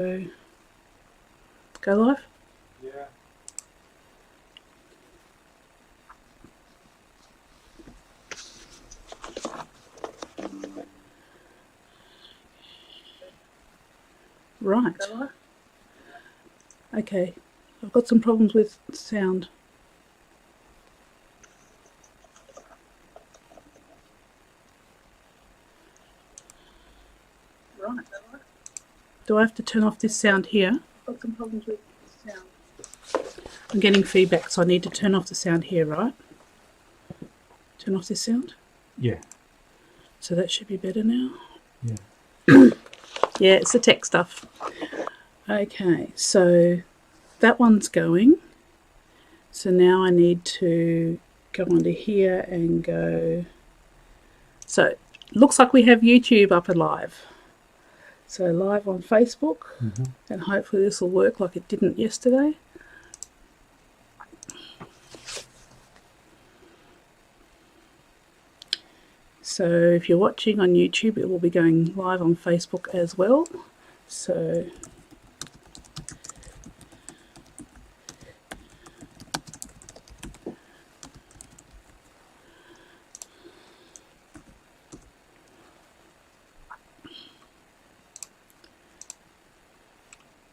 So, go live? Yeah. Right. Okay. I've got some problems with sound. Right. Do I have to turn off this sound here? I've got some problems with sound. I'm getting feedback, so I need to turn off the sound here, right? Turn off this sound? Yeah. So that should be better now. Yeah. Yeah, it's the tech stuff. Okay, so that one's going. So now I need to go onto here and go. So looks like we have YouTube up and live. So live on Facebook, and hopefully this will work like it didn't yesterday. So if you're watching on YouTube, it will be going live on Facebook as well. So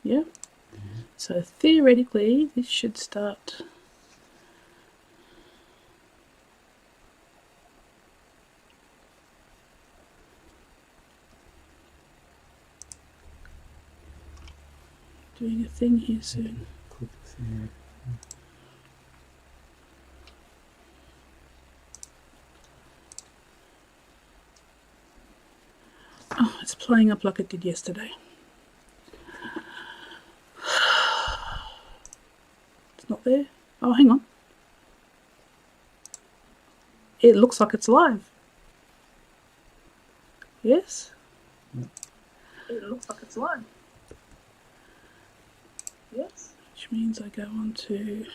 yeah. So theoretically, this should start. Doing a thing here soon. Oh, it's playing up like it did yesterday. It's not there. Oh, hang on. It looks like it's live. Yes? It looks like it's live. Yes? Which means I go on to...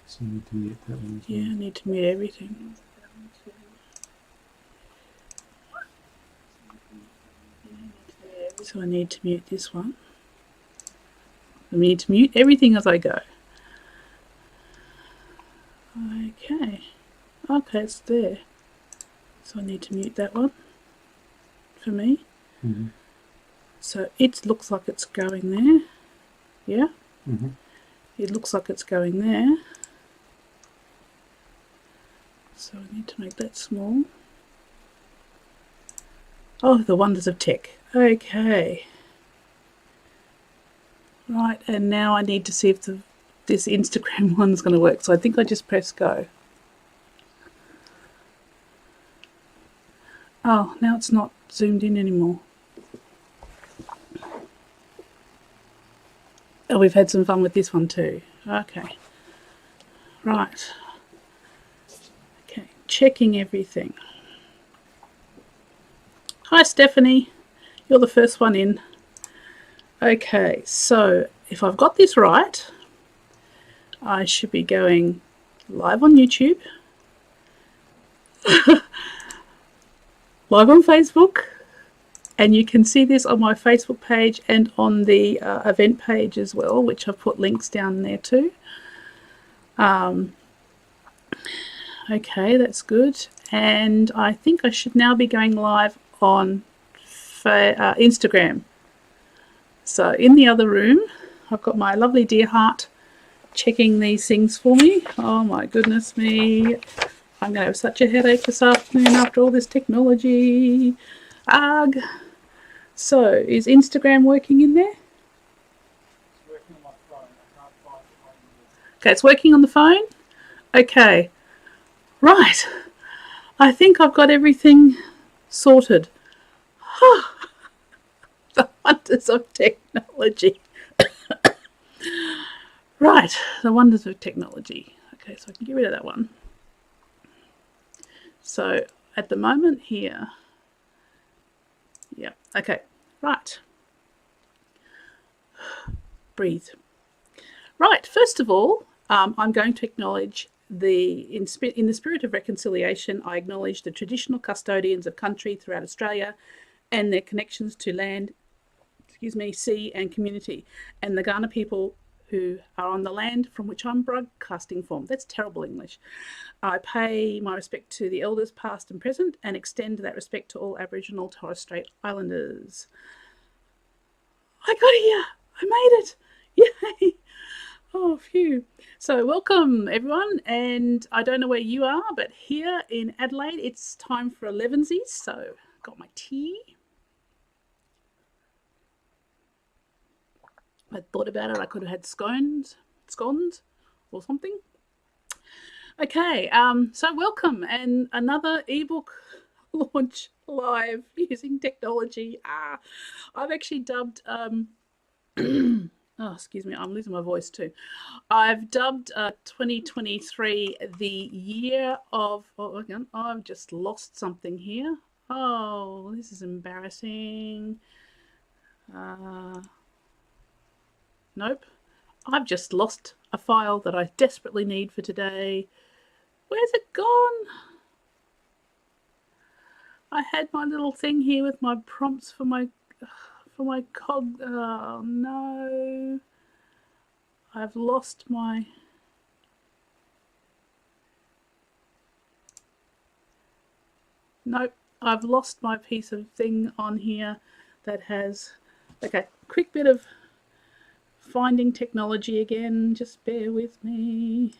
So you need to mute that one as well. Yeah, I need to mute everything. So I need to mute this one. I need to mute everything as I go. Okay. Okay, it's there. So I need to mute that one for me. So it looks like it's going there. Yeah? It looks like it's going there. So I need to make that small. Oh, the wonders of tech. Okay. Right, and now I need to see if this Instagram one's going to work. So I think I just press go. Oh, now it's not zoomed in anymore. Oh, we've had some fun with this one too. Okay. Right. Okay, checking everything. Hi, Stephanie. You're the first one in. Okay, so if I've got this right, I should be going live on YouTube, live on Facebook, and you can see this on my Facebook page and on the event page as well, which I've put links down there too. Okay, that's good. And I think I should now be going live on Instagram. So in the other room, I've got my lovely Dearheart checking these things for me. Oh my goodness me. I'm going to have such a headache this afternoon after all this technology. Ugh. So, is Instagram working in there? It's working on my phone. I can't find it on the... Okay, it's working on the phone? Okay. Right. I think I've got everything sorted. The wonders of technology. Right, the wonders of technology. Okay, so I can get rid of that one. So at the moment here, yeah, okay, right. Breathe. Right, first of all, I'm going to acknowledge in the spirit of reconciliation, I acknowledge the traditional custodians of country throughout Australia and their connections to land, sea and community, and the Kaurna people who are on the land from which I'm broadcasting from. That's terrible English. I pay my respect to the elders past and present and extend that respect to all Aboriginal Torres Strait Islanders. I got here! I made it! Yay! Oh, phew. So welcome everyone, and I don't know where you are, but here in Adelaide it's time for Elevensies, so got my tea. I thought about it, I could have had scones or something. Okay, so welcome, and another ebook launch live using technology. I've actually dubbed oh, excuse me, I'm losing my voice too. I've dubbed 2023 the year of, oh, hang on, I've just lost something here. Oh, this is embarrassing. Nope. I've just lost a file that I desperately need for today. Where's it gone? I had my little thing here with my prompts for my cog. Oh no. I've lost my... Nope. I've lost my piece of thing on here that has... Okay, quick bit of finding technology again. Just bear with me.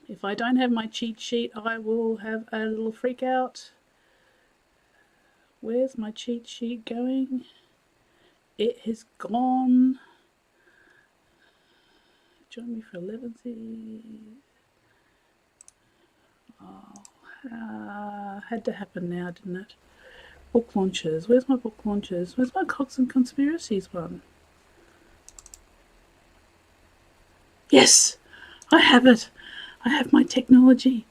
If I don't have my cheat sheet, I will have a little freak out. Where's my cheat sheet going? It has gone. Join me for Elevensies. Oh, had to happen now, didn't it? Book launches. Where's my book launches? Where's my Cogs and Conspiracies one? Yes! I have it! I have my technology.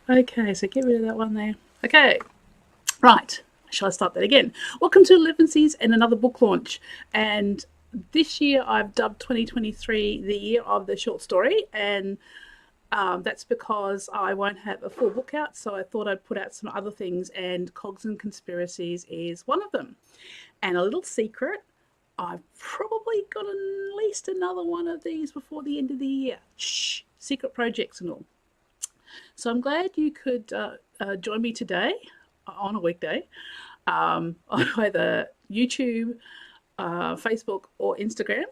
Okay, so get rid of that one there. Okay, right. Shall I start that again? Welcome to Elevensies and another book launch. And this year I've dubbed 2023 the year of the short story, and that's because I won't have a full book out, so I thought I'd put out some other things, and Cogs and Conspiracies is one of them. And a little secret, I've probably got at least another one of these before the end of the year. Shh, secret projects and all. So I'm glad you could join me today on a weekday on either YouTube, Facebook or Instagram.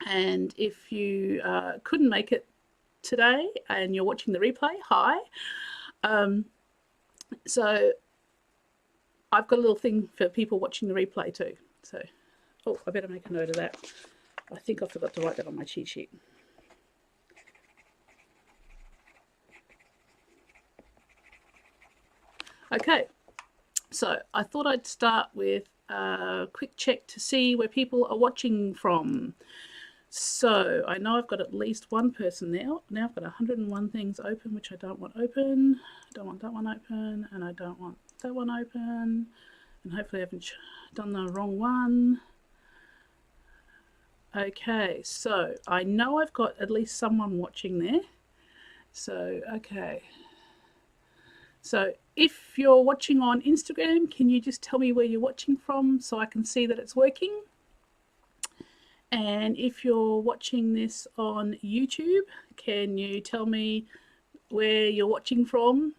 And if you couldn't make it today and you're watching the replay, hi. So I've got a little thing for people watching the replay too. So, oh, I better make a note of that. I think I forgot to write that on my cheat sheet. Okay, so I thought I'd start with a quick check to see where people are watching from. So I know I've got at least one person there. Now I've got 101 things open, which I don't want open. I don't want that one open, and I don't want that one open. And hopefully I haven't done the wrong one. Okay, so I know I've got at least someone watching there. So, okay. So if you're watching on Instagram, can you just tell me where you're watching from so I can see that it's working? And if you're watching this on YouTube, can you tell me where you're watching from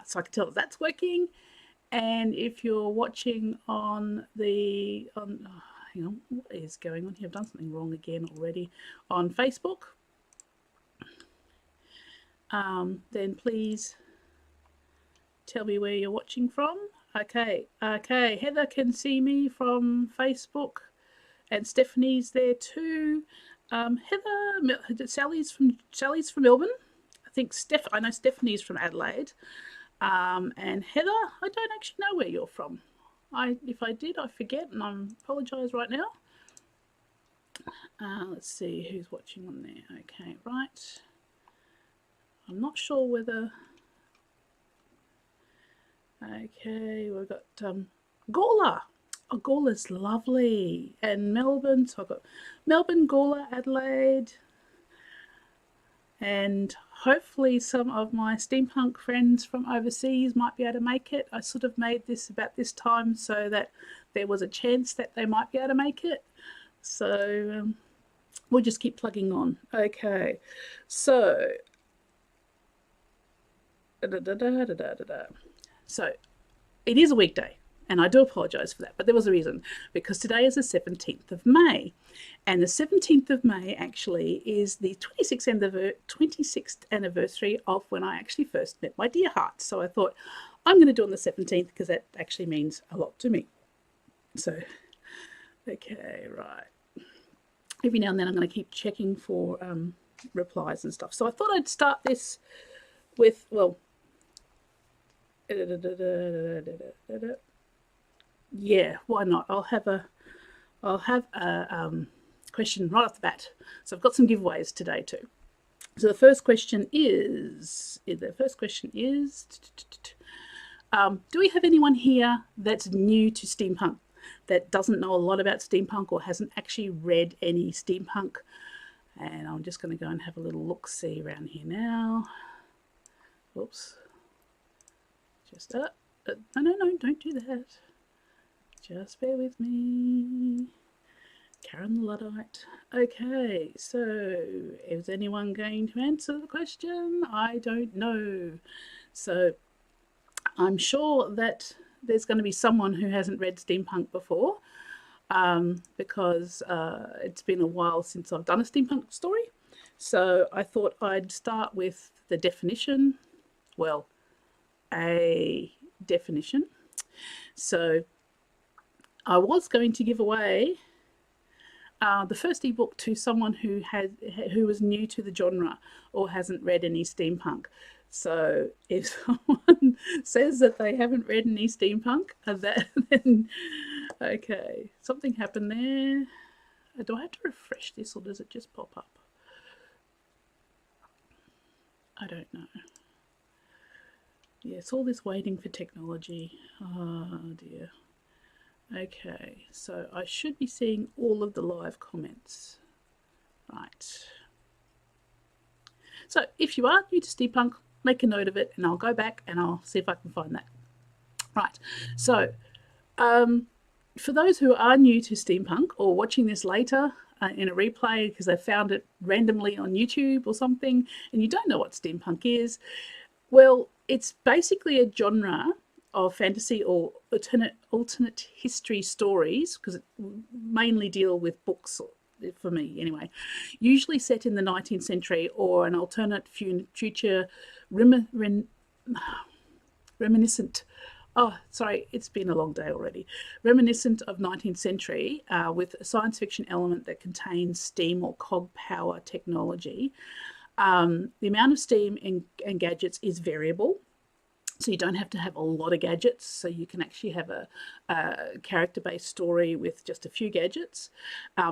so I can tell that that's working? And if you're watching on the... hang on, what is going on here? I've done something wrong again already. On Facebook, then please tell me where you're watching from. Okay, Heather can see me from Facebook, and Stephanie's there too. Heather, Sally's from Melbourne. I know Stephanie's from Adelaide. And Heather, I don't actually know where you're from. If I did, I forget, and I apologise right now. Let's see who's watching on there. Okay, right. I'm not sure whether... Okay, we've got Gawler. Oh, Gawler's lovely. And Melbourne, so I've got Melbourne, Gawler, Adelaide. And hopefully some of my steampunk friends from overseas might be able to make it. I sort of made this about this time so that there was a chance that they might be able to make it. So we'll just keep plugging on. Okay, so so it is a weekday, and I do apologise for that, but there was a reason, because today is the 17th of May, and the 17th of May actually is the 26th anniversary of when I actually first met my Dearheart. So I thought I'm going to do it on the 17th because that actually means a lot to me. So, okay, right. Every now and then I'm going to keep checking for replies and stuff. So I thought I'd start this with, well, yeah, why not? I'll have a question right off the bat. So I've got some giveaways today too. So the first question is, do we have anyone here that's new to steampunk, that doesn't know a lot about steampunk or hasn't actually read any steampunk? And I'm just going to go and have a little look-see around here now. Oops. Just, no, don't do that. Just bear with me. Karen the Luddite. Okay, so is anyone going to answer the question? I don't know. So I'm sure that there's going to be someone who hasn't read steampunk before, because it's been a while since I've done a steampunk story. So I thought I'd start with the definition. Well, a definition. So I was going to give away the first ebook to someone who was new to the genre or hasn't read any steampunk. So if someone says that they haven't read any steampunk, then okay, something happened there. Do I have to refresh this, or does it just pop up? I don't know. Yes, all this waiting for technology. Oh dear. Okay, so I should be seeing all of the live comments. Right. So if you are new to steampunk, make a note of it and I'll go back and I'll see if I can find that. Right, so for those who are new to steampunk or watching this later in a replay because they found it randomly on YouTube or something and you don't know what steampunk is, well, it's basically a genre of fantasy or alternate history stories, because it mainly deal with books, for me anyway, usually set in the 19th century or an alternate future reminiscent. Oh, sorry, it's been a long day already. Reminiscent of 19th century with a science fiction element that contains steam or cog power technology. The amount of steam and gadgets is variable. So you don't have to have a lot of gadgets. So you can actually have a character-based story with just a few gadgets.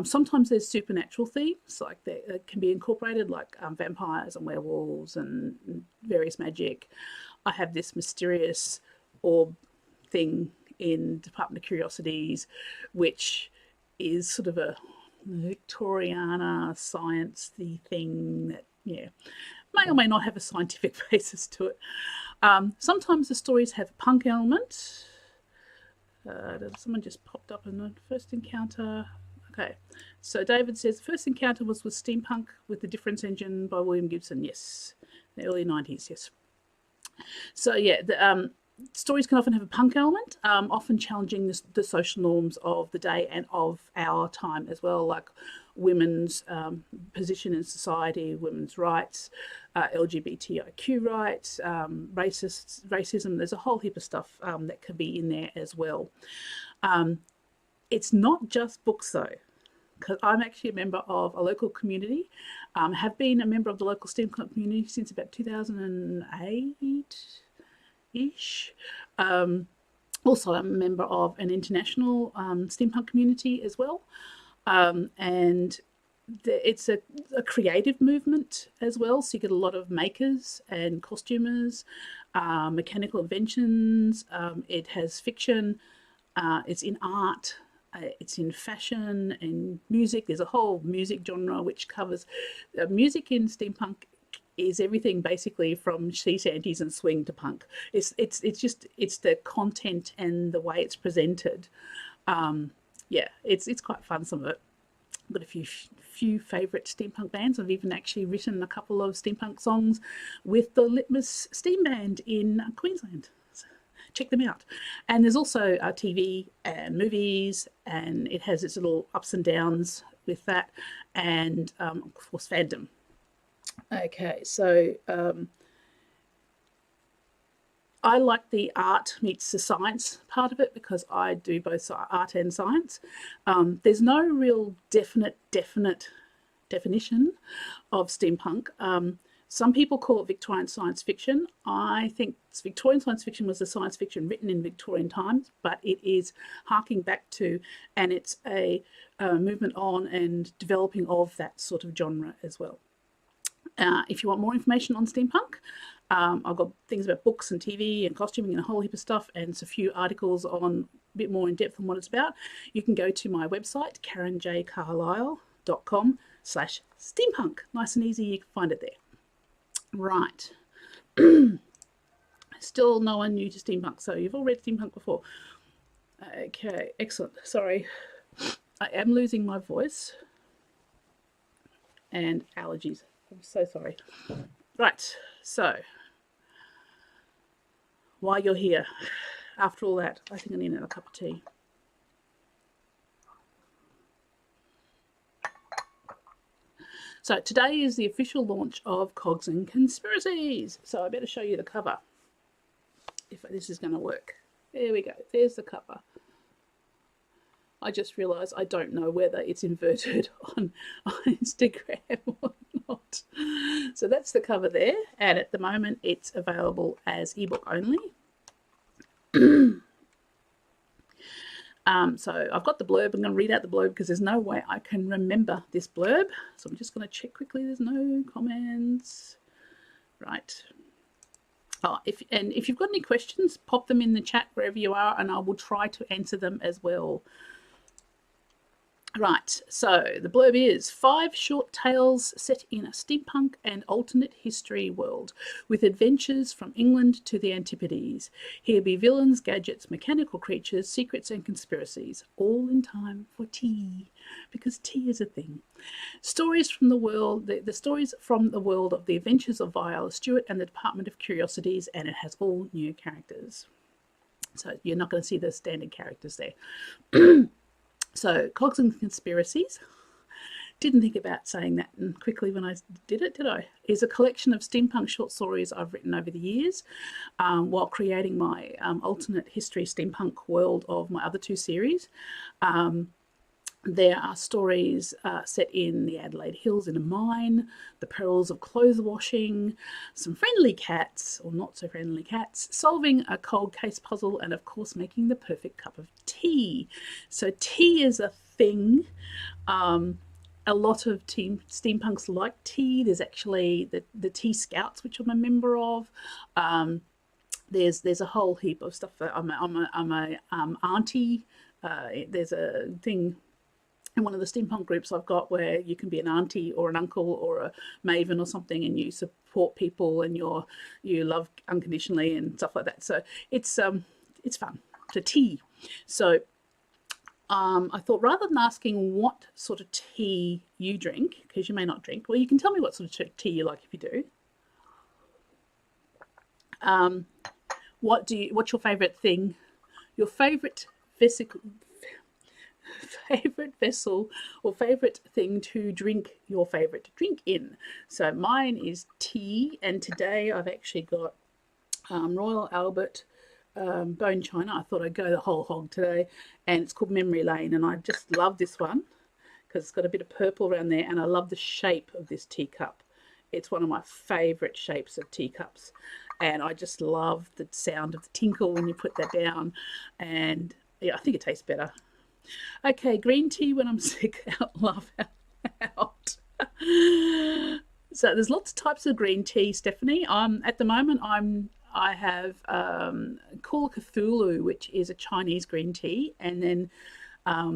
Sometimes there's supernatural themes like that can be incorporated, like vampires and werewolves and various magic. I have this mysterious orb thing in Department of Curiosities, which is sort of a Victoriana science-y thing that, yeah, may or may not have a scientific basis to it. Sometimes the stories have a punk element. Someone just popped up in the first encounter. Okay, so David says the first encounter was with steampunk with the Difference Engine by William Gibson. Yes, the early 90s, yes. So yeah, the stories can often have a punk element, often challenging the social norms of the day and of our time as well, like women's position in society, women's rights, LGBTIQ rights, racism. There's a whole heap of stuff that can be in there as well. It's not just books though, because I'm actually a member of a local community, have been a member of the local steampunk community since about 2008-ish. Also, I'm a member of an international steampunk community as well. And it's a creative movement as well. So you get a lot of makers and costumers, mechanical inventions. It has fiction. It's in art. It's in fashion and music. There's a whole music genre which covers music in steampunk is everything basically from sea shanties and swing to punk. It's the content and the way it's presented Yeah, it's quite fun, some of it. I've got a few favourite steampunk bands. I've even actually written a couple of steampunk songs with the Litmus Steam Band in Queensland. So check them out. And there's also TV and movies, and it has its little ups and downs with that, and of course fandom. Okay, so I like the art meets the science part of it because I do both art and science. There's no real definite definition of steampunk. Some people call it Victorian science fiction. I think Victorian science fiction was the science fiction written in Victorian times, but it is harking back to, and it's a movement on and developing of that sort of genre as well. If you want more information on steampunk, I've got things about books and TV and costuming and a whole heap of stuff, and a few articles on a bit more in depth on what it's about. You can go to my website, karenjcarlisle.com/steampunk. Nice and easy, you can find it there. Right. Still no one new to steampunk, so you've all read steampunk before. Okay, excellent. Sorry, I am losing my voice and allergies. I'm so sorry. Right, so while you're here, after all that, I think I need another cup of tea. So today is the official launch of Cogs and Conspiracies. So I better show you the cover, if this is going to work. There we go. There's the cover. I just realised I don't know whether it's inverted on Instagram or not. So that's the cover there, and at the moment it's available as ebook only. So I've got the blurb. I'm going to read out the blurb because there's no way I can remember this blurb. So I'm just going to check quickly. There's no comments. Right. Oh, if you've got any questions, pop them in the chat wherever you are, and I will try to answer them as well. Right, so the blurb is 5 short tales set in a steampunk and alternate history world with adventures from England to the Antipodes. Here be villains, gadgets, mechanical creatures, secrets and conspiracies, all in time for tea, because tea is a thing. Stories from the world, the stories from the world of the adventures of Viola Stewart and the Department of Curiosities, and it has all new characters. So you're not going to see the standard characters there. So, Cogs and Conspiracies, didn't think about saying that quickly when I did I? Is a collection of steampunk short stories I've written over the years while creating my alternate history steampunk world of my other 2 series. There are stories set in the Adelaide Hills in a mine, the perils of clothes washing, some friendly cats, or not so friendly cats, solving a cold case puzzle, and of course making the perfect cup of tea. So tea is a thing. A lot of steampunks like tea. There's actually the Tea Scouts, which I'm a member of. There's a whole heap of stuff. I'm a auntie. There's a thing in one of the steampunk groups I've got where you can be an auntie or an uncle or a maven or something, and you support people and you love unconditionally and stuff like that. So it's fun. So tea. So I thought rather than asking what sort of tea you drink, because you may not drink, well, you can tell me what sort of tea you like if you do. What's your favourite thing? Your favourite vessel or favourite thing to drink your favourite drink in. So mine is tea, and today I've actually got Royal Albert bone china. I thought I'd go the whole hog today, and it's called Memory Lane, and I just love this one because it's got a bit of purple around there, and I love the shape of this teacup. It's one of my favourite shapes of teacups, and I just love the sound of the tinkle when you put that down, and yeah, I think it tastes better. Okay, green tea when I'm sick, laugh out. So there's lots of types of green tea, Stephanie. At the moment I have Call Cthulhu, which is a Chinese green tea, and then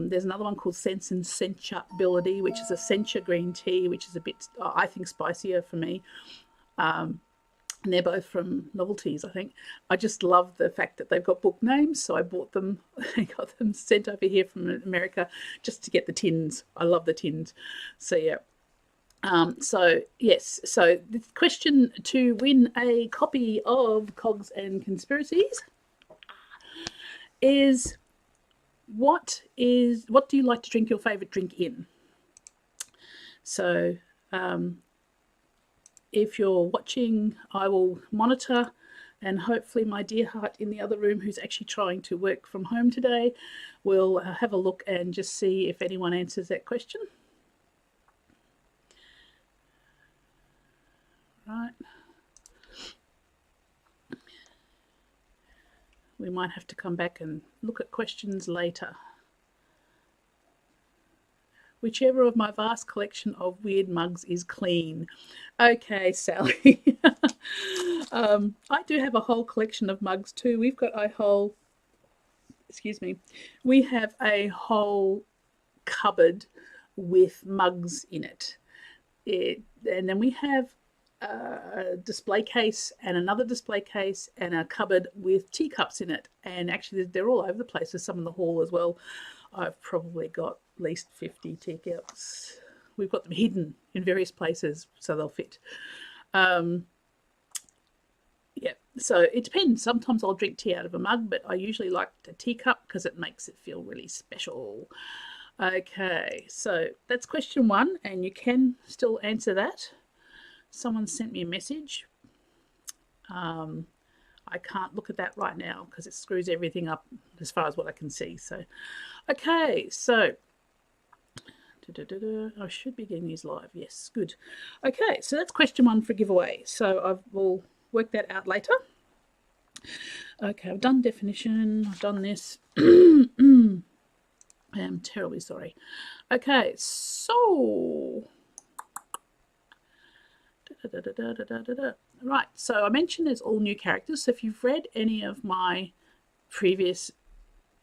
there's another one called Sense and Sensuality, which is a sencha green tea, which is a bit, I think, spicier for me. and they're both from Novelties, I think. I just love the fact that they've got book names, so I bought them and got them sent over here from America just to get the tins. I love the tins. So yeah. So yes, so the question to win a copy of Cogs and Conspiracies is what do you like to drink your favourite drink in? So if you're watching, I will monitor, and hopefully my Dearheart in the other room, who's actually trying to work from home today, will have a look and just see if anyone answers that question. Right. We might have to come back and look at questions later. Whichever of my vast collection of weird mugs is clean. Okay, Sally. I do have a whole collection of mugs too. We've got a whole, excuse me, we have a whole cupboard with mugs in it. And then we have a display case and another display case and a cupboard with teacups in it. And actually they're all over the place. There's some in the hall as well. I've probably got at least 50 teacups. We've got them hidden in various places so they'll fit. Yeah, so it depends. Sometimes I'll drink tea out of a mug, but I usually like the teacup because it makes it feel really special. Okay, so that's question 1, and you can still answer that. Someone sent me a message. I can't look at that right now because it screws everything up as far as what I can see. So, okay, so I should be getting these live. Yes, good. Okay, so that's question 1 for giveaway. So I will work that out later. Okay, I've done definition. I've done this. I am terribly sorry. Okay, so right, so I mentioned there's all new characters. So if you've read any of my previous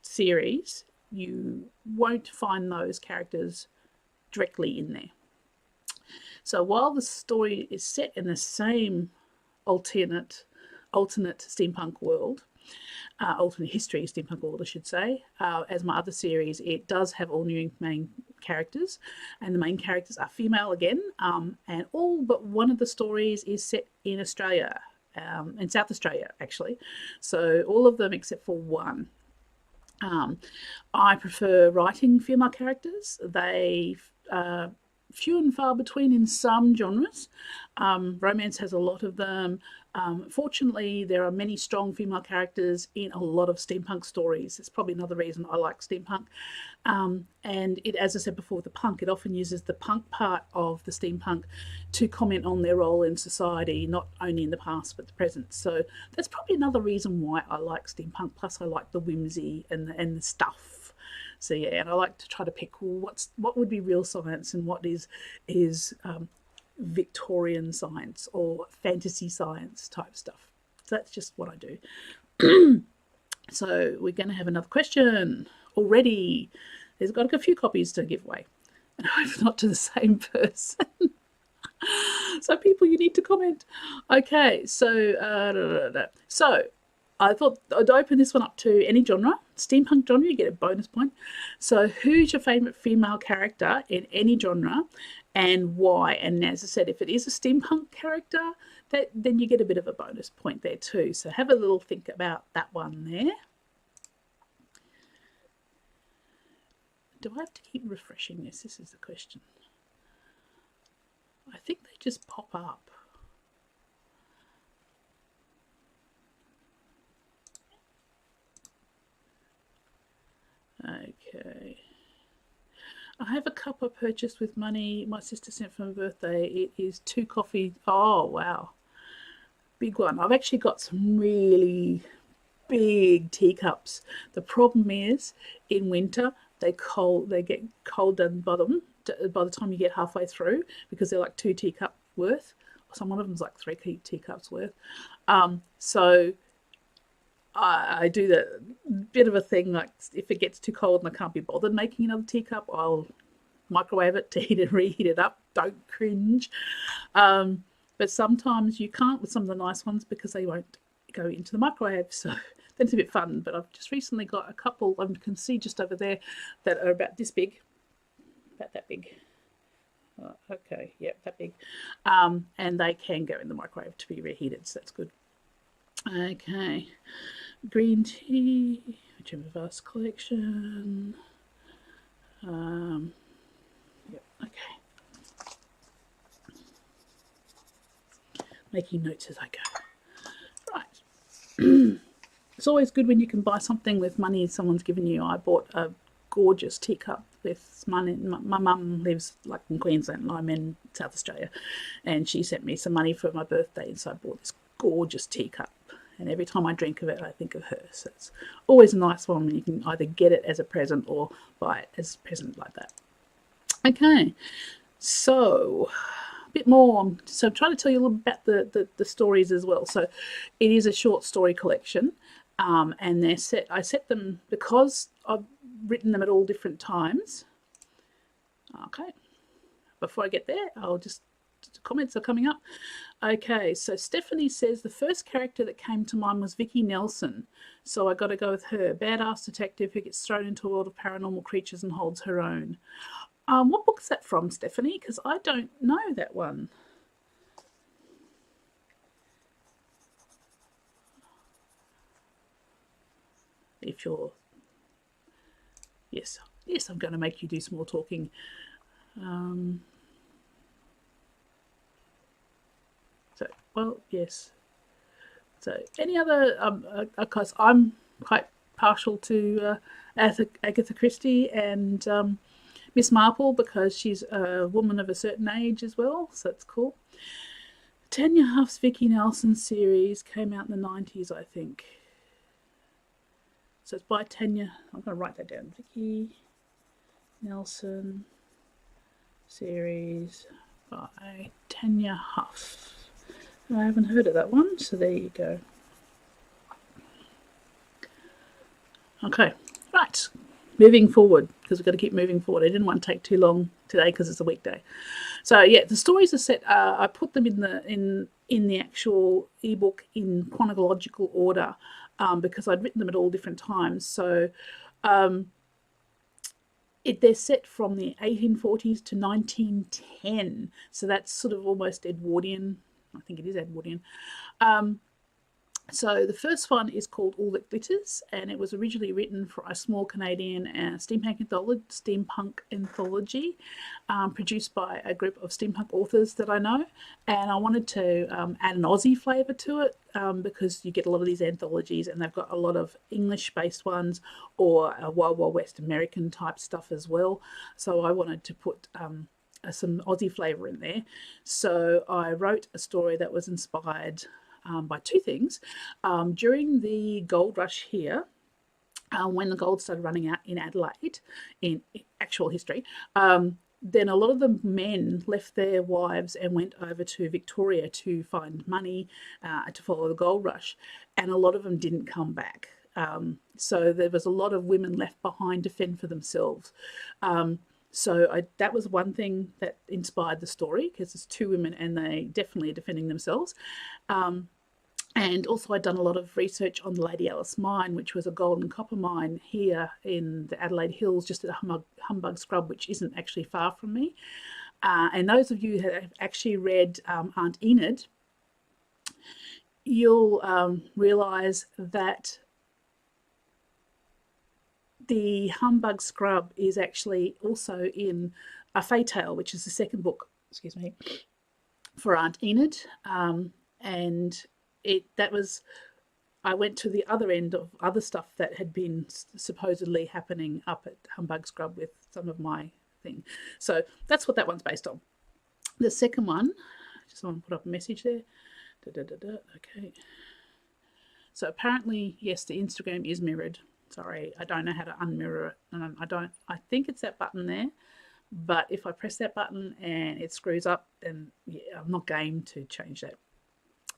series, you won't find those characters directly in there. So while the story is set in the same alternate steampunk world, alternate history steampunk world, I should say, as my other series, it does have all new main characters, and the main characters are female again, and all but one of the stories is set in Australia, in South Australia actually, so all of them except for one. I prefer writing female characters. They few and far between in some genres. Romance has a lot of them. Fortunately, there are many strong female characters in a lot of steampunk stories. It's probably another reason I like steampunk. And it, as I said before, the punk, it often uses the punk part of the steampunk to comment on their role in society, not only in the past but the present. So that's probably another reason why I like steampunk. Plus, I like the whimsy and the stuff. So yeah, and I like to try to pick what would be real science and what is Victorian science or fantasy science type stuff. So that's just what I do. So we're going to have another question already. There's got a few copies to give away, and I hope not to the same person. So people, you need to comment. Okay, so so I thought I'd open this one up to any genre. Steampunk genre, you get a bonus point. So who's your favourite female character in any genre and why? And as I said, if it is a steampunk character, then you get a bit of a bonus point there too. So have a little think about that one there. Do I have to keep refreshing this? This is the question. I think they just pop up. Okay. I have a cup I purchased with money my sister sent for my birthday. It is 2 coffee. Oh, wow. Big one. I've actually got some really big teacups. The problem is in winter they get cold down the bottom by the time you get halfway through because they're like 2 teacup worth. Some one of them's like 3 teacups worth. So I do that bit of a thing, like if it gets too cold and I can't be bothered making another teacup, I'll microwave it to heat and reheat it up. Don't cringe. But but sometimes you can't with some of the nice ones because they won't go into the microwave. So then it's a bit fun. But I've just recently got a couple, I can see just over there, that are about this big, about that big. Okay, yeah, that big. And they can go in the microwave to be reheated, so that's good. Okay, green tea, whichever vast collection. Yep, okay. Making notes as I go. Right. It's always good when you can buy something with money someone's given you. I bought a gorgeous teacup with money. My mum lives like in Queensland and I'm in South Australia, and she sent me some money for my birthday, and so I bought this gorgeous teacup, and every time I drink of it I think of her. So it's always a nice one when you can either get it as a present or buy it as a present like that. Okay, so a bit more. So I'm trying to tell you a little bit about the stories as well. So it is a short story collection, and they're set. I set them because I've written them at all different times. Okay, before I get there, comments are coming up. Okay, so Stephanie says the first character that came to mind was Vicky Nelson, so I got to go with her. Badass detective who gets thrown into a world of paranormal creatures and holds her own. What book's that from, Stephanie? Because I don't know that one. If you're... Yes, I'm going to make you do some more talking. Yes. So, any other... of course, I'm quite partial to Agatha Christie and Miss Marple because she's a woman of a certain age as well, so it's cool. Tanya Huff's Vicky Nelson series came out in the 90s, I think. So it's by Tanya. I'm going to write that down. Vicky Nelson series by Tanya Huff. I haven't heard of that one, so there you go. Okay, right. Moving forward, because we've got to keep moving forward. I didn't want to take too long today because it's a weekday. So yeah, the stories are set. I put them in the actual ebook in chronological order because I'd written them at all different times. So they're set from the 1840s to 1910. So that's sort of almost Edwardian. I think it is Edwardian. So the first one is called All That Glitters, and it was originally written for a small Canadian steampunk anthology produced by a group of steampunk authors that I know. And I wanted to add an Aussie flavour to it because you get a lot of these anthologies and they've got a lot of English-based ones or Wild Wild West American type stuff as well. So I wanted to put some Aussie flavour in there. So I wrote a story that was inspired by two things. During the gold rush here, when the gold started running out in Adelaide, in actual history, then a lot of the men left their wives and went over to Victoria to find money to follow the gold rush, and a lot of them didn't come back. So there was a lot of women left behind to fend for themselves. So that was one thing that inspired the story, because it's two women and they definitely are defending themselves. And also I'd done a lot of research on the Lady Alice mine, which was a gold and copper mine here in the Adelaide Hills, just at Humbug Scrub, which isn't actually far from me. And those of you who have actually read Aunt Enid, you'll realise that the Humbug Scrub is actually also in A Fay Tale, which is the second book, for Aunt Enid. And I went to the other end of other stuff that had been supposedly happening up at Humbug Scrub with some of my thing. So that's what that one's based on. The second one, just want to put up a message there. Okay. So apparently, yes, the Instagram is mirrored. Sorry, I don't know how to unmirror it. And I think it's that button there. But if I press that button and it screws up, then yeah, I'm not game to change that.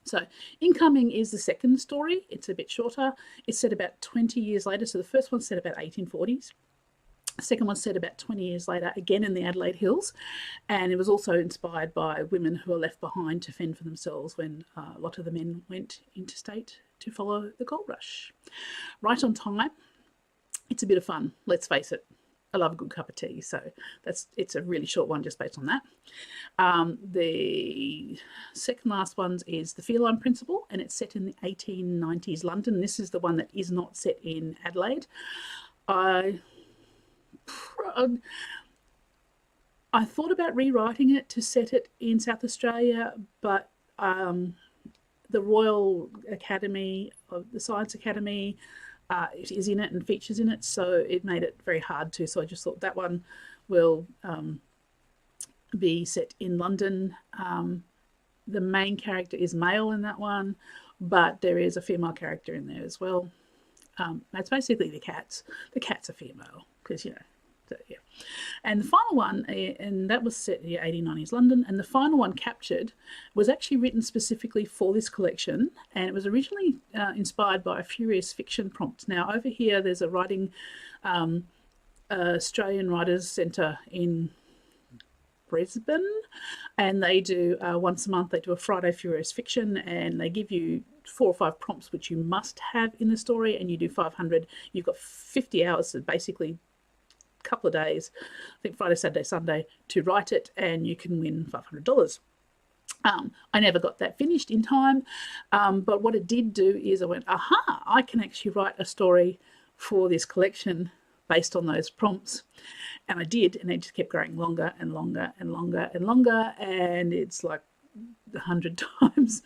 So Incoming is the second story. It's a bit shorter. It's set about 20 years later. So the first one's set about 1840s. The second one's set about 20 years later, again in the Adelaide Hills, and it was also inspired by women who were left behind to fend for themselves when a lot of the men went interstate to follow the gold rush. Right on time. It's a bit of fun, let's face it. I love a good cup of tea, so it's a really short one just based on that. The second last one is the Feline Principle, and it's set in the 1890s London. This is the one that is not set in Adelaide. I thought about rewriting it to set it in South Australia, but the Royal Academy, the Science Academy, it is in it and features in it, so it made it very hard to. So I just thought that one will be set in London. The main character is male in that one, but there is a female character in there as well. It's basically the cats. The cats are female because, you know. So, yeah. And the final one, and that was set in the 1890s London, and the final one, Captured, was actually written specifically for this collection, and it was originally inspired by a furious fiction prompt. Now, over here, there's a writing Australian Writers Centre in Brisbane, and they do once a month, they do a Friday Furious Fiction, and they give you 4 or 5 prompts which you must have in the story, and you do 500. You've got 50 hours, so basically couple of days, I think Friday, Saturday, Sunday, to write it, and you can win $500. I never got that finished in time, but what it did do is I went, aha, I can actually write a story for this collection based on those prompts. And I did, and it just kept growing longer and longer and longer and longer, and it's like 100 times,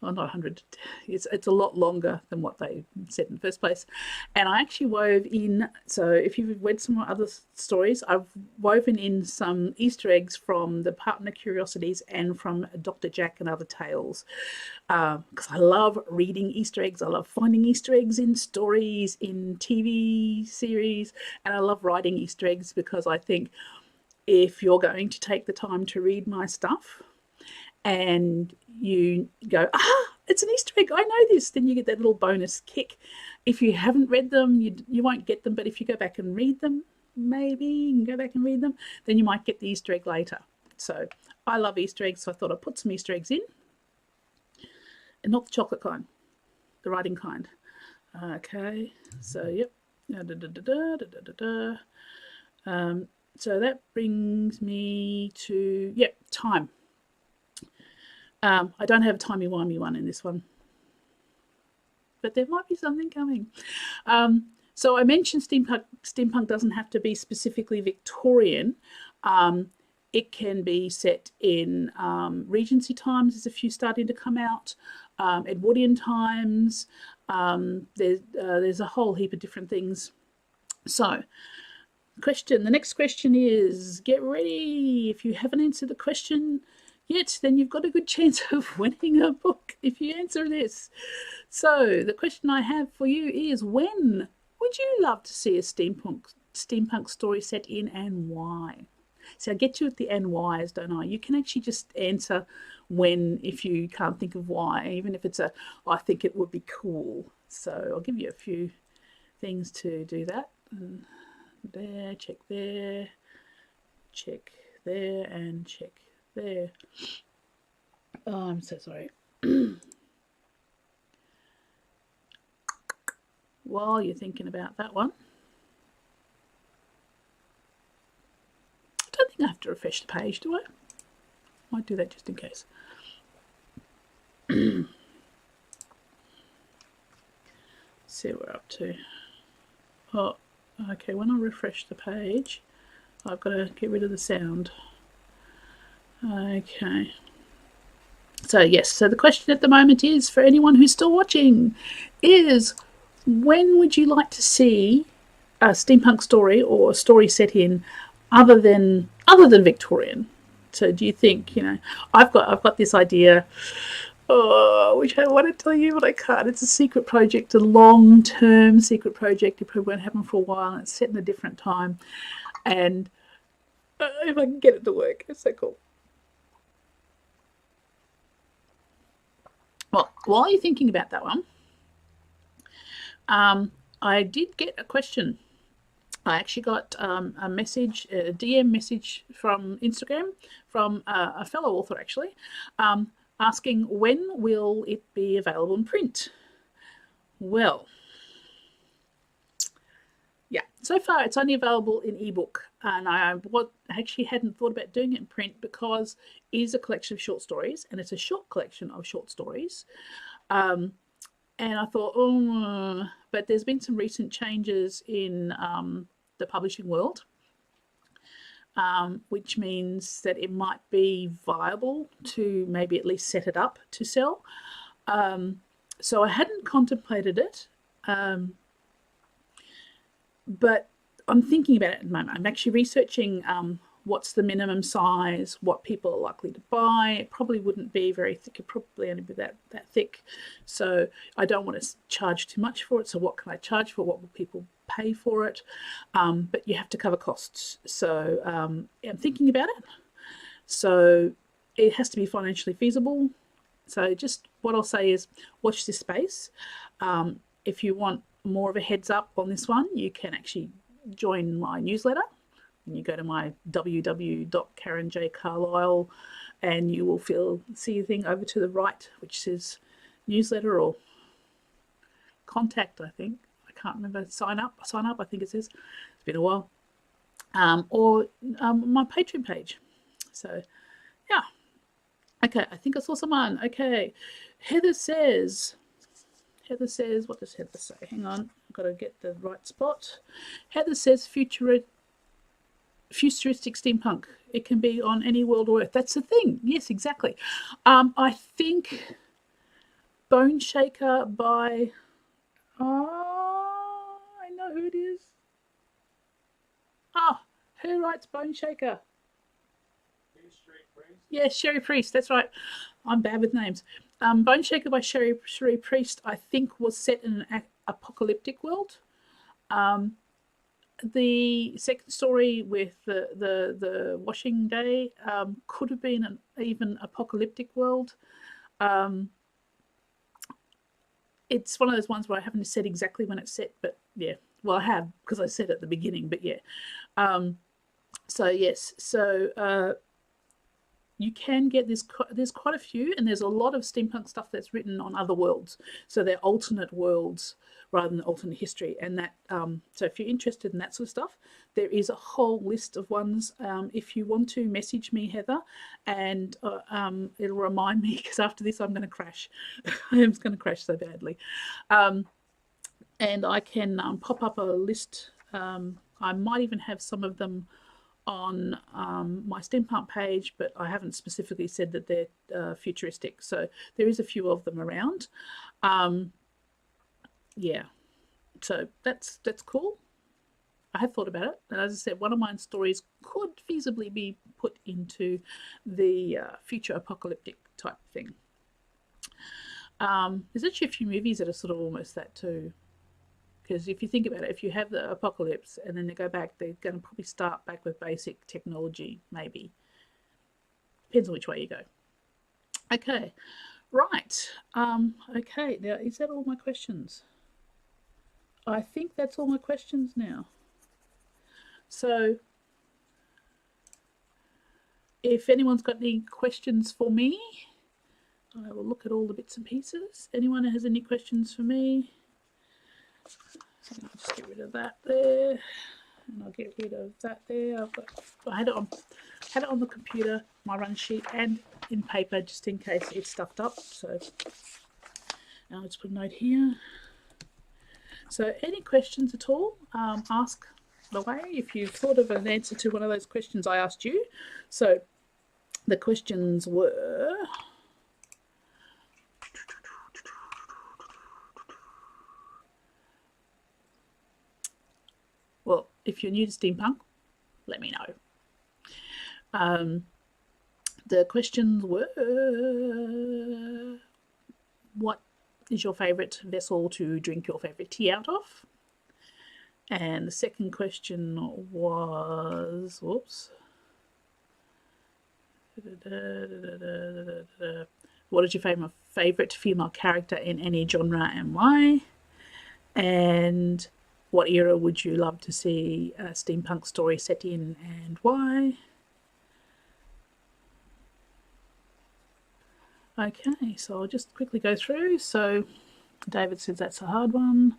well, not 100, it's a lot longer than what they said in the first place. And I actually wove in, so if you've read some other stories, I've woven in some Easter eggs from the Partner Curiosities and from Dr. Jack and Other Tales, because I love reading Easter eggs. I love finding Easter eggs in stories, in TV series, and I love writing Easter eggs because I think if you're going to take the time to read my stuff, and you go, it's an Easter egg, I know this, then you get that little bonus kick. If you haven't read them, you won't get them, but if you go back and read them, maybe you can go back and read them, then you might get the Easter egg later. So I love Easter eggs, so I thought I'd put some Easter eggs in, and not the chocolate kind, the writing kind. Okay, so yep. So that brings me to, time. I don't have a timey-wimey one in this one, but there might be something coming. So I mentioned steampunk. Steampunk doesn't have to be specifically Victorian. It can be set in Regency times. There's a few starting to come out. Edwardian times. There's a whole heap of different things. So the next question is, get ready. If you haven't answered the question yet, then you've got a good chance of winning a book if you answer this. So the question I have for you is, when would you love to see a steampunk story set in, and why? So I get you at the and whys, don't I? You can actually just answer when if you can't think of why, even if it's I think it would be cool. So I'll give you a few things to do that. There, check there, and check there. Oh, I'm so sorry. While you're thinking about that one, I don't think I have to refresh the page, do I? Might do that just in case. See what we're up to. Oh, okay, when I refresh the page, I've got to get rid of the sound. Okay. So yes, so the question at the moment is, for anyone who's still watching, is when would you like to see a steampunk story or a story set in other than Victorian? So do you think, I've got this idea, which I want to tell you, but I can't. It's a secret project, a long-term secret project. It probably won't happen for a while, and it's set in a different time. And if I can get it to work, it's so cool. Well, while you're thinking about that one, I did get a question I actually got a message, a DM message from Instagram from a fellow author actually, asking when will it be available in print. Well, yeah, so far it's only available in ebook, and I actually hadn't thought about doing it in print because it is a collection of short stories, and it's a short collection of short stories. And I thought, oh, but there's been some recent changes in the publishing world, which means that it might be viable to maybe at least set it up to sell. So I hadn't contemplated it, but I'm thinking about it at the moment. I'm actually researching what's the minimum size, what people are likely to buy. It probably wouldn't be very thick. It'd probably only be that thick. So I don't want to charge too much for it. So what can I charge for? What will people pay for it? But you have to cover costs. So I'm thinking about it. So it has to be financially feasible. So just what I'll say is watch this space. If you want more of a heads up on this one, you can actually join my newsletter. And you go to my www.karenjcarlisle and you will see a thing over to the right which says newsletter or contact, I think. I can't remember. Sign up, I think it says. It's been a while. Or my Patreon page. So, yeah. Okay, I think I saw someone. Okay. Heather says, what does Heather say? Hang on, I've got to get the right spot. Heather says futuristic steampunk. It can be on any world or earth. That's the thing. Yes, exactly. I think Bone Shaker by... Oh, I know who it is. Who writes Bone Shaker? Yeah, Sherry Priest, that's right. I'm bad with names. Bone Shaker by Sherry Priest, I think, was set in an apocalyptic world. The second story with the washing day could have been an even apocalyptic world. It's one of those ones where I haven't said exactly when it's set, but yeah, well, I have because I said at the beginning, but yeah. So yes, so you can get this. There's quite a few, and there's a lot of steampunk stuff that's written on other worlds. So they're alternate worlds rather than alternate history. And that, so if you're interested in that sort of stuff, there is a whole list of ones. If you want to message me, Heather, and it'll remind me because after this I'm going to crash. I am going to crash so badly. And I can pop up a list. I might even have some of them on my steampunk page, but I haven't specifically said that they're futuristic. So there is a few of them around. Yeah, so that's cool. I have thought about it, and as I said, one of my stories could feasibly be put into the future apocalyptic type thing. There's actually a few movies that are sort of almost that too. Because if you think about it, if you have the apocalypse and then they go back, they're going to probably start back with basic technology, maybe. Depends on which way you go. Okay, right. Okay, now is that all my questions? I think that's all my questions now. So, if anyone's got any questions for me, I will look at all the bits and pieces. Anyone has any questions for me? I'll just get rid of that there, and I'll get rid of that there. I had it on the computer, my run sheet, and in paper just in case it's stuffed up. So now let's put a note here. So any questions at all, ask away if you've thought of an answer to one of those questions I asked you. So the questions were... Well, if you're new to steampunk, let me know. The questions were, what is your favourite vessel to drink your favourite tea out of? And the second question was, whoops. What is your favourite female character in any genre and why? And what era would you love to see a steampunk story set in and why? Okay, so I'll just quickly go through. So David says that's a hard one.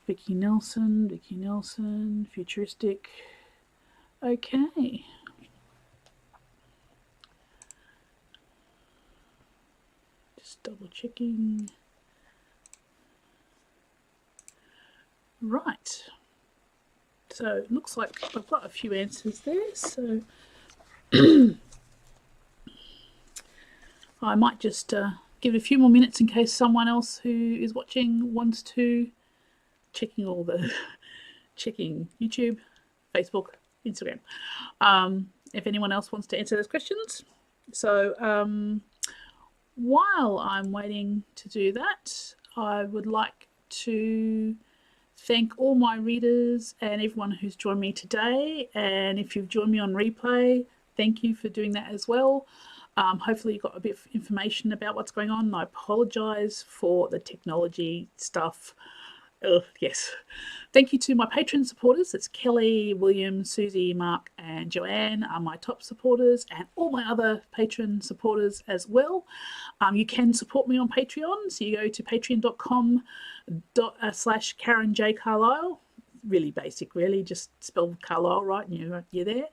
Vicky Nelson, futuristic. Okay. Just double checking. Right. So it looks like I've got a few answers there. So I might just give it a few more minutes in case someone else who is watching wants to checking YouTube, Facebook, Instagram. If anyone else wants to answer those questions. So while I'm waiting to do that, I would like to thank all my readers and everyone who's joined me today. And if you've joined me on replay, thank you for doing that as well. Hopefully you got a bit of information about what's going on. I apologise for the technology stuff. Yes. Thank you to my Patreon supporters. It's Kelly, William, Susie, Mark and Joanne are my top supporters, and all my other Patreon supporters as well. You can support me on Patreon. So you go to patreon.com/Karen J. Carlisle. Really basic, really, just spell Carlisle right and you're there.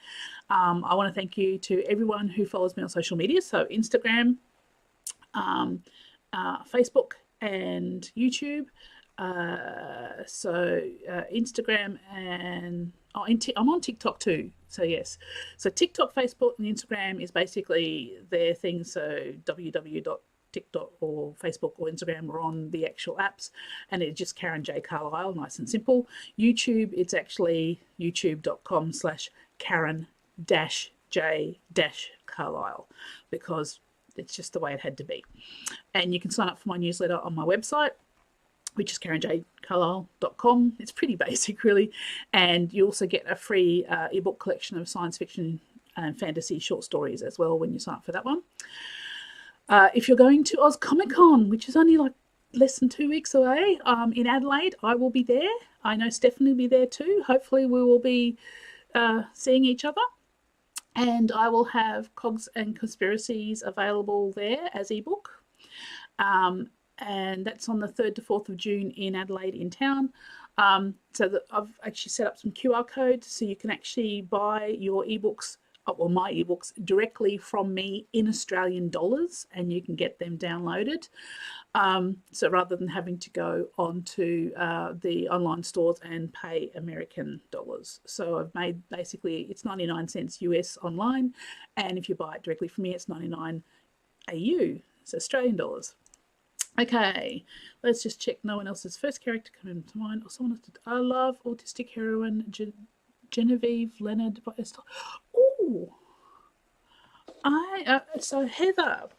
I want to thank you to everyone who follows me on social media, so Instagram, Facebook and YouTube. Instagram and I'm on TikTok too. So yes, so TikTok, Facebook and Instagram is basically their thing. So www.tiktok or Facebook or Instagram are on the actual apps, and it's just Karen J. Carlisle, nice and simple. YouTube, it's actually youtube.com/Karen-J-Carlisle, because it's just the way it had to be. And you can sign up for my newsletter on my website, which is karenjcarlisle.com. It's pretty basic, really. And you also get a free ebook collection of science fiction and fantasy short stories as well when you sign up for that one. If you're going to Oz Comic Con, which is only like less than 2 weeks away, in Adelaide, I will be there. I know Stephanie will be there too. Hopefully we will be seeing each other. And I will have Cogs and Conspiracies available there as ebook. And that's on the 3rd to 4th of June in Adelaide in town. So that I've actually set up some QR codes so you can actually buy your ebooks, or my ebooks, directly from me in Australian dollars, and you can get them downloaded. So rather than having to go onto the online stores and pay American dollars. So I've made basically, it's 99 cents US online, and if you buy it directly from me, it's 99 AU, so Australian dollars. Okay, let's just check no one else's first character coming to mind. Or someone else. I love autistic heroine Genevieve Leonard by Estelle. Oh, so Heather,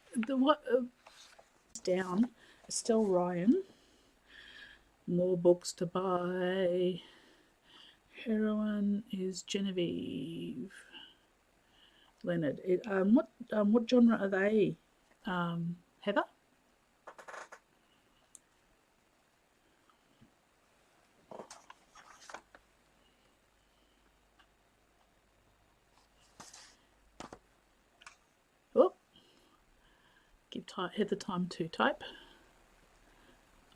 down Estelle Ryan. More books to buy. Heroine is Genevieve Leonard. What genre are they? Heather. Give Heather time to type,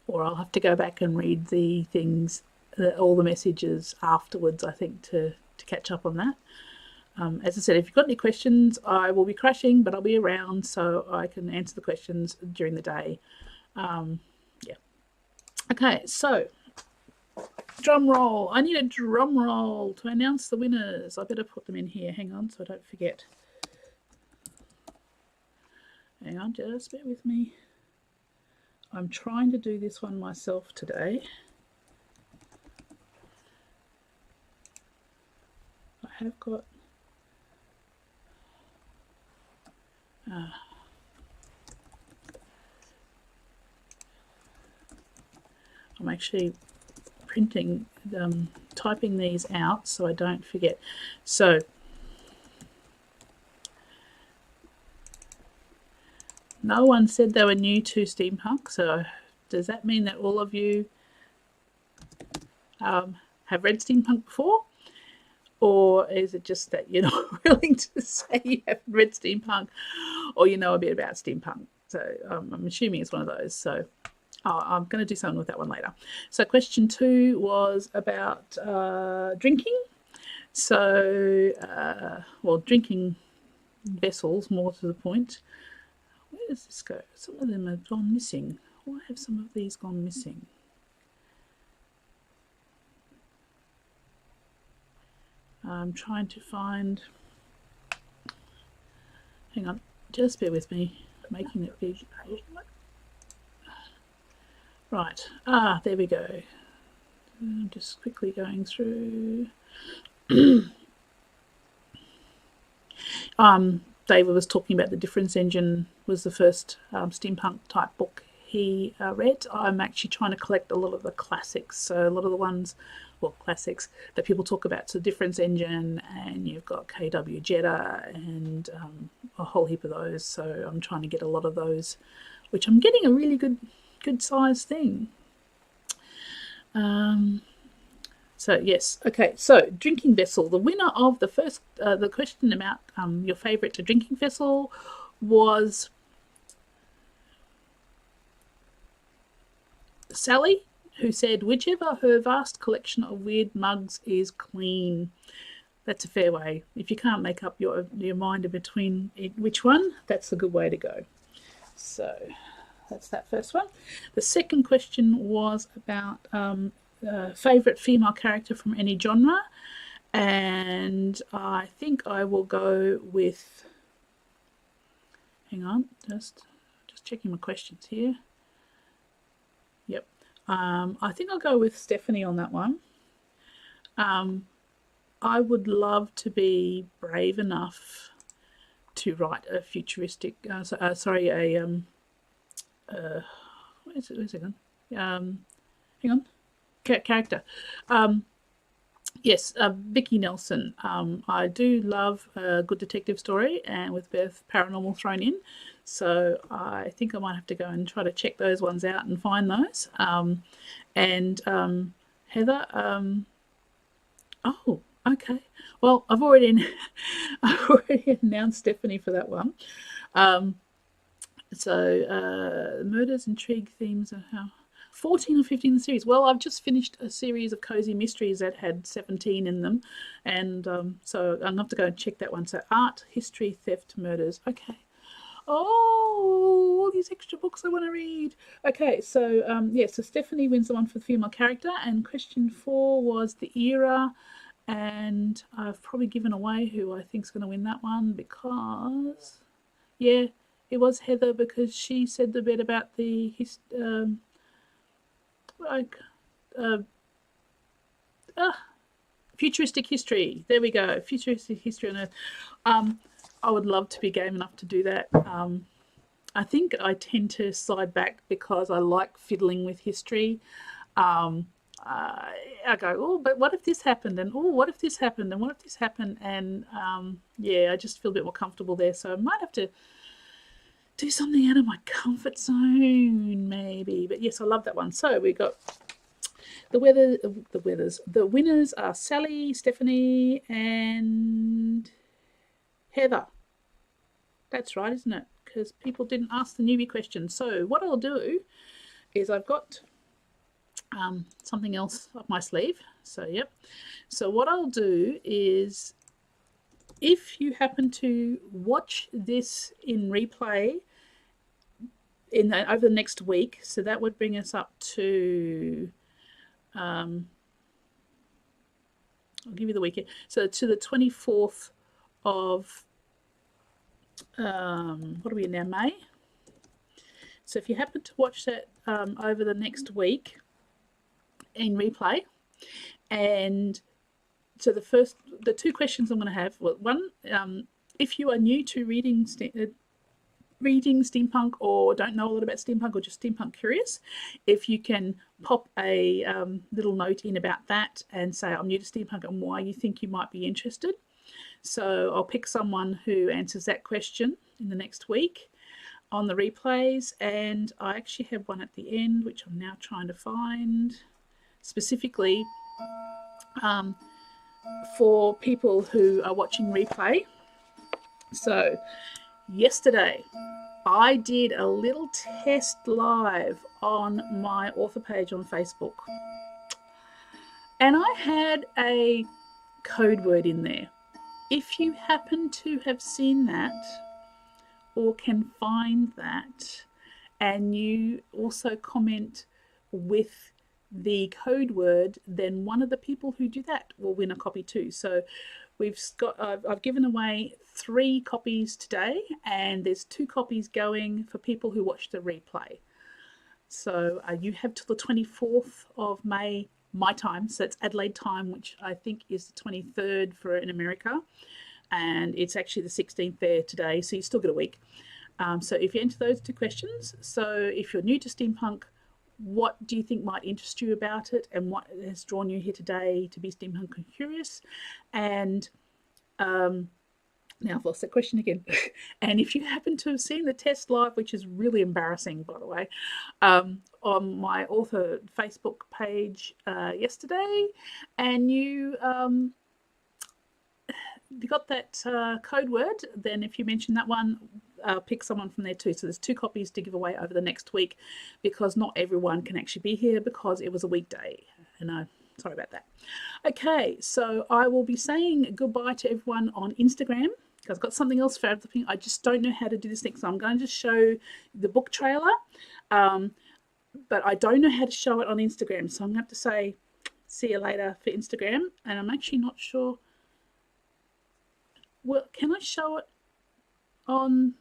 or I'll have to go back and read the things, all the messages afterwards, I think, to catch up on that. As I said, if you've got any questions, I will be crashing, but I'll be around so I can answer the questions during the day. Yeah. Okay, so drum roll. I need a drum roll to announce the winners. I better put them in here. Hang on so I don't forget. Hang on, just bear with me. I'm trying to do this one myself today. I have got... I'm actually printing, typing these out so I don't forget. So... no one said they were new to steampunk, so does that mean that all of you have read steampunk before? Or is it just that you're not willing to say you haven't read steampunk, or you know a bit about steampunk? So I'm assuming it's one of those. So I'm going to do something with that one later. So question 2 was about drinking. So, well, drinking vessels, more to the point. Where does this go? Some of them have gone missing. Why have some of these gone missing? I'm trying to find... Hang on, just bear with me. I'm making it big. Right, there we go. I'm just quickly going through. David was talking about the Difference Engine was the first steampunk type book he read. I'm actually trying to collect a lot of the classics, so a lot of the ones, well, classics that people talk about. So Difference Engine, and you've got KW Jetta, and a whole heap of those. So I'm trying to get a lot of those, which I'm getting a really good size thing. So yes, okay. So drinking vessel. The winner of the first, the question about your favourite drinking vessel was Sally, who said whichever her vast collection of weird mugs is clean. That's a fair way. If you can't make up your mind between which one, that's a good way to go. So that's that first one. The second question was about favourite female character from any genre, and I think I will go with, hang on, just checking my questions here. Yep, I think I'll go with Stephanie on that one. I would love to be brave enough to write a futuristic, where's it gone? Hang on. Character. Yes, Vicky Nelson. I do love a good detective story, and with Beth Paranormal thrown in. So I think I might have to go and try to check those ones out and find those. And Heather. Oh, okay. Well, I've already announced Stephanie for that one. So murders, intrigue, themes, and how 14 or 15 in the series. Well, I've just finished a series of cozy mysteries that had 17 in them, and so I'm gonna have to go and check that one. So art, history, theft, murders. Okay. Oh, all these extra books I want to read. Okay, so yeah, so Stephanie wins the one for the female character, and question 4 was the era, and I've probably given away who I think's going to win that one, because yeah, it was Heather, because she said the bit about the futuristic history. There we go, futuristic history on Earth. I would love to be game enough to do that. I think I tend to slide back because I like fiddling with history. I go, oh, but what if this happened? And oh, what if this happened? And what if this happened? And yeah, I just feel a bit more comfortable there. So I might have to do something out of my comfort zone, maybe. But yes, I love that one. So we got the winners are Sally, Stephanie, and Heather. That's right, isn't it? Because people didn't ask the newbie question. So what I'll do is I've got something else up my sleeve. So yep. So what I'll do is, if you happen to watch this in replay over the next week, so that would bring us up to I'll give you the weekend. So to the 24th of what are we in now, May? So if you happen to watch that over the next week in replay, and so the two questions I'm going to have, well, one, if you are new to reading steampunk, or don't know a lot about steampunk, or just steampunk curious, if you can pop a little note in about that and say, I'm new to steampunk and why you think you might be interested. So I'll pick someone who answers that question in the next week on the replays, and I actually have one at the end which I'm now trying to find specifically for people who are watching replay. So yesterday I did a little test live on my author page on Facebook, and I had a code word in there. If you happen to have seen that or can find that, and you also comment with the code word, then one of the people who do that will win a copy too. So I've given away 3 copies today, and there's 2 copies going for people who watch the replay. So you have till the 24th of May, my time, so it's Adelaide time, which I think is the 23rd for in America, and it's actually the 16th there today, so you still get a week. So if you enter those 2 questions, so if you're new to steampunk, what do you think might interest you about it, and what has drawn you here today to be steampunk curious? And now I've lost that question again. And if you happen to have seen the test live, which is really embarrassing, by the way, on my author Facebook page yesterday, and you got that code word, then if you mention that one, pick someone from there too. So there's 2 copies to give away over the next week, because not everyone can actually be here because it was a weekday, and sorry about that. Okay, so I will be saying goodbye to everyone on Instagram, because I've got something else for everything. I just don't know how to do this next, so I'm going to show the book trailer, but I don't know how to show it on Instagram, so I'm going to have to say see you later for Instagram, and I'm actually not sure. Well, can I show it on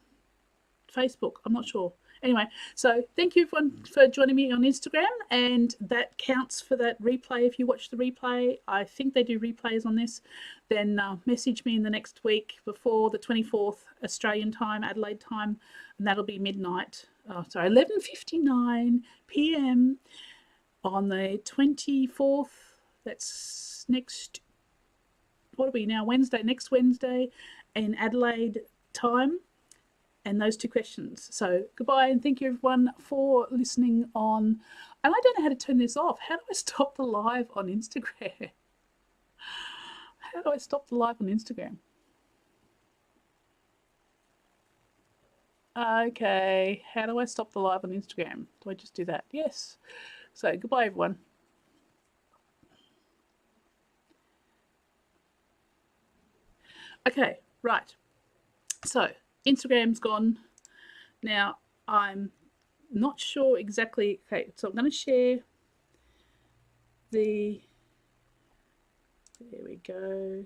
Facebook? I'm not sure. Anyway, so thank you everyone for joining me on Instagram, and that counts for that replay. If you watch the replay, I think they do replays on this, then message me in the next week before the 24th Australian time, Adelaide time, and that'll be midnight. 11:59 p.m. on the 24th. That's next, what are we now, Wednesday, next Wednesday in Adelaide time, and those 2 questions. So goodbye, and thank you everyone for listening on, and I don't know how to turn this off. How do I stop the live on Instagram? How do I stop the live on Instagram? Okay, how do I stop the live on Instagram? Do I just do that? Yes. So goodbye everyone. Okay, right. So Instagram's gone. Now I'm not sure exactly. Okay, so I'm going to share the, there we go,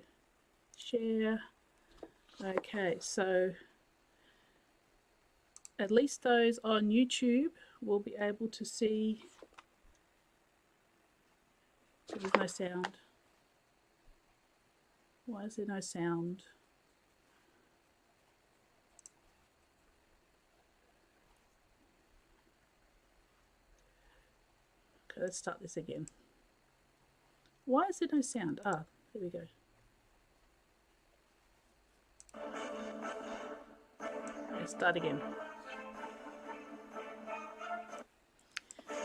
share. Okay, so at least those on YouTube will be able to see. There's no sound. Why is there no sound? Okay, let's start this again. Why is there no sound? Ah, there we go. Let's start again.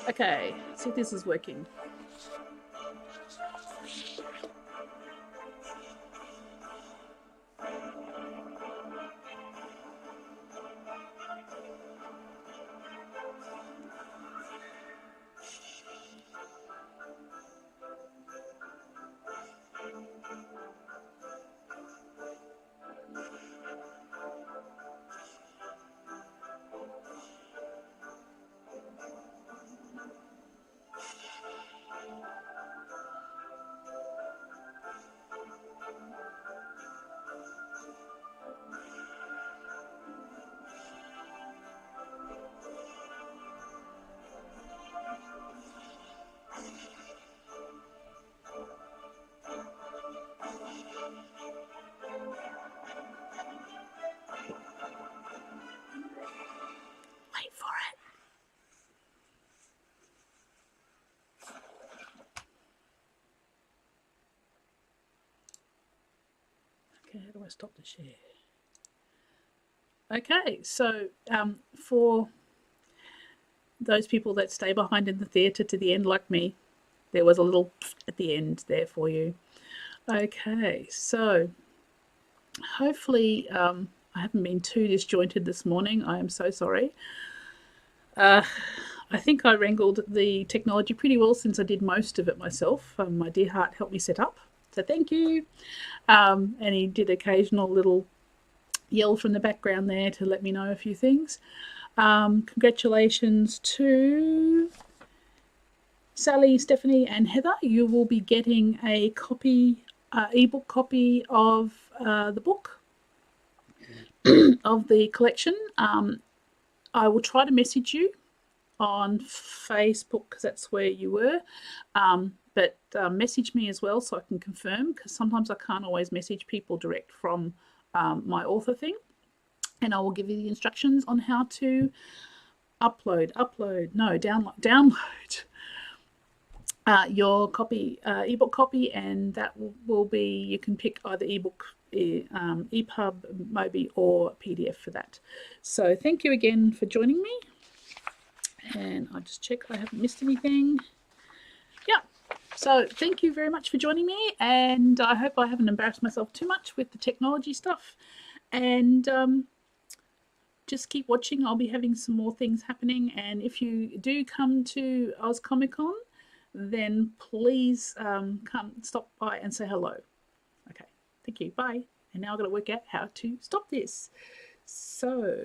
Okay, see if this is working. Wait for it. Okay, how do I stop the share? Okay, so for those people that stay behind in the theatre to the end like me, there was a little at the end there for you. Okay, so hopefully I haven't been too disjointed this morning. I am so sorry. I think I wrangled the technology pretty well since I did most of it myself. My Dearheart helped me set up, so thank you. And he did occasional little yell from the background there to let me know a few things. Congratulations to Sally, Stephanie, and Heather. You will be getting a copy, ebook copy of the book of the collection. I will try to message you on Facebook because that's where you were, but message me as well so I can confirm, because sometimes I can't always message people direct from my author thing, and I will give you the instructions on how to download your copy, ebook copy, and that will be, you can pick either ebook, EPUB, Mobi, or PDF for that. So thank you again for joining me, and I'll just check I haven't missed anything. Yeah, so thank you very much for joining me, and I hope I haven't embarrassed myself too much with the technology stuff, and just keep watching. I'll be having some more things happening, and if you do come to Oz Comic Con, then please come stop by and say hello. Okay, thank you, bye. And now I've got to work out how to stop this. So